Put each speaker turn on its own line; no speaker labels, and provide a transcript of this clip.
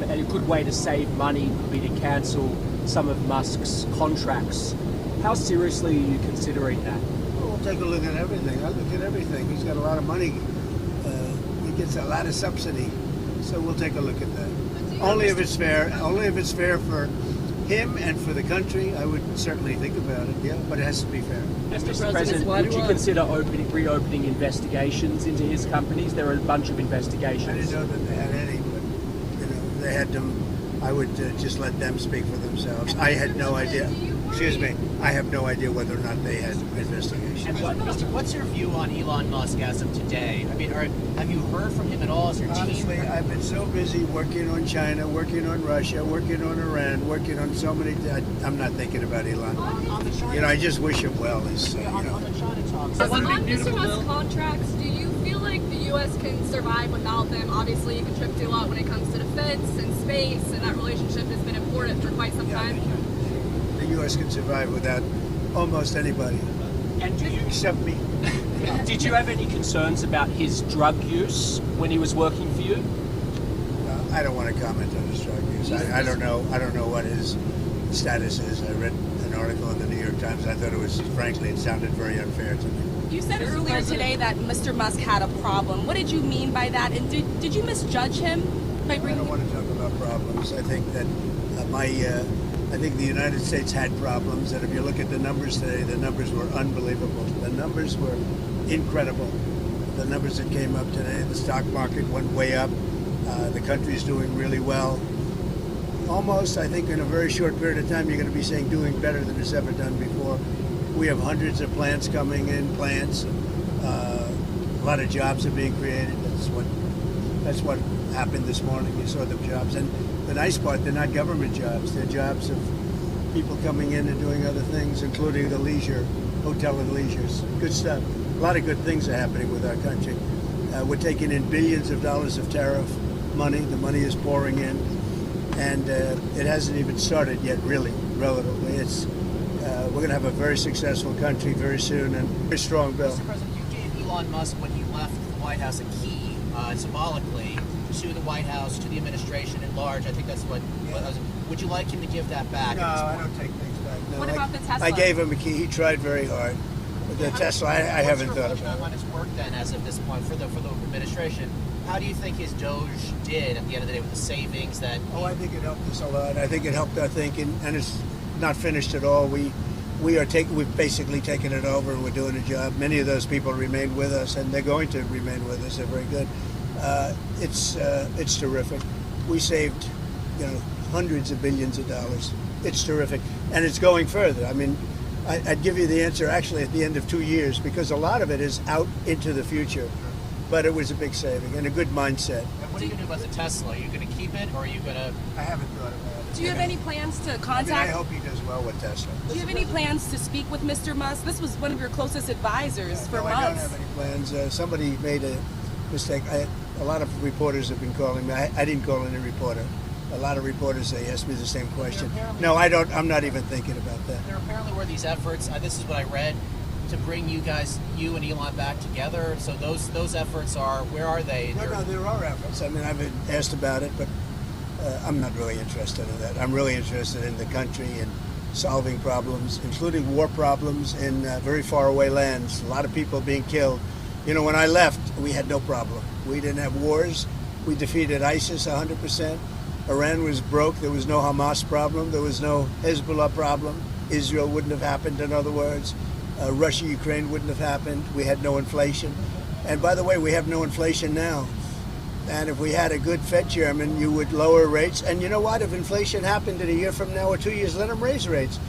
and a good way to save money would be to cancel some of Musk's contracts. How seriously are you considering that?
Well, we'll take a look at everything. I look at everything. He's got a lot of money. He gets a lot of subsidy. So we'll take a look at that. Only if it's fair. Only if it's fair for him and for the country. I would certainly think about it, yeah, but it has to be fair.
Mr. President, would you consider reopening investigations into his companies? There are a bunch of investigations.
I didn't know that they had any, but they had them. I would just let them speak for themselves. I had no idea. Excuse me. I have no idea whether or not they had investigations.
What's your view on Elon Musk as of today? I mean, have you heard from him at all? As your
Honestly,
team?
I've been so busy working on China, working on Russia, working on Iran, working on so many. I'm not thinking about Elon. I just wish him well.
On the China talks.
On Mr. Musk's contracts, do you feel like the U.S. can survive without them? Obviously, you contribute a lot when it comes to defense and space, and that relationship has been important for quite some time.
The U.S. can survive without almost anybody.
And do you,
except me.
did you have any concerns about his drug use when he was working for you?
I don't want to comment on his drug use. I don't know. I don't know what his status is. I read an article in the New York Times. I thought it was, frankly, it sounded very unfair to me.
You said earlier today that Mr. Musk had a problem. What did you mean by that? And did you misjudge him by bringing?
I don't want to talk about problems. I think that I think the United States had problems, and if you look at the numbers today, the numbers were unbelievable. The numbers were incredible. The numbers that came up today, the stock market went way up. The country's doing really well. Almost, I think, in a very short period of time, you're going to be saying doing better than it's ever done before. We have hundreds of plants coming in, a lot of jobs are being created. That's what happened this morning. You saw the jobs. And the nice part, they're not government jobs. They're jobs of people coming in and doing other things, including the leisure, hotel and leisures. Good stuff. A lot of good things are happening with our country. We're taking in billions of dollars of tariff money. The money is pouring in. And it hasn't even started yet, really, relatively. We're going to have a very successful country very soon and a very strong bill.
Mr. President, you gave Elon Musk, when he left the White House, a key, symbolically, to the White House, to the administration at large. I think that's what would you like him to give that back?
No, I don't take things back. No,
What about the Tesla?
I gave him a key. He tried very hard. But the Tesla, I haven't thought about it.
On his work then, as of this point, for the administration, how do you think his Doge did at the end of the day with the savings that?
I think it helped us a lot. I think it helped our thinking, and it's not finished at all. We've basically taken it over, and we're doing a job. Many of those people remain with us, and they're going to remain with us. They're very good. It's terrific. We saved, hundreds of billions of dollars. It's terrific, and it's going further. I mean, I'd give you the answer actually at the end of 2 years, because a lot of it is out into the future. But it was a big saving and a good mindset.
And what are you going to do about the Tesla? Are you going to keep it, or are you going to?
I haven't thought about it.
Do you have any plans to contact?
I hope he does well with Tesla.
Do you have any plans to speak with Mr. Musk? This was one of your closest advisors for
no,
months.
I don't have any plans. Somebody made a mistake. A lot of reporters have been calling me. I didn't call any reporter. A lot of reporters, they ask me the same question. No, I don't. I'm not even thinking about that.
There apparently were these efforts. This is what I read, to bring you and Elon back together. So those efforts where are they?
No, there are efforts. I mean, I've been asked about it, but I'm not really interested in that. I'm really interested in the country and solving problems, including war problems in very far away lands. A lot of people being killed. When I left, we had no problem. We didn't have wars. We defeated ISIS 100%. Iran was broke. There was no Hamas problem. There was no Hezbollah problem. Israel wouldn't have happened, in other words. Russia, Ukraine wouldn't have happened. We had no inflation. And by the way, we have no inflation now. And if we had a good Fed chairman, you would lower rates. And you know what? If inflation happened in a year from now or 2 years, let them raise rates.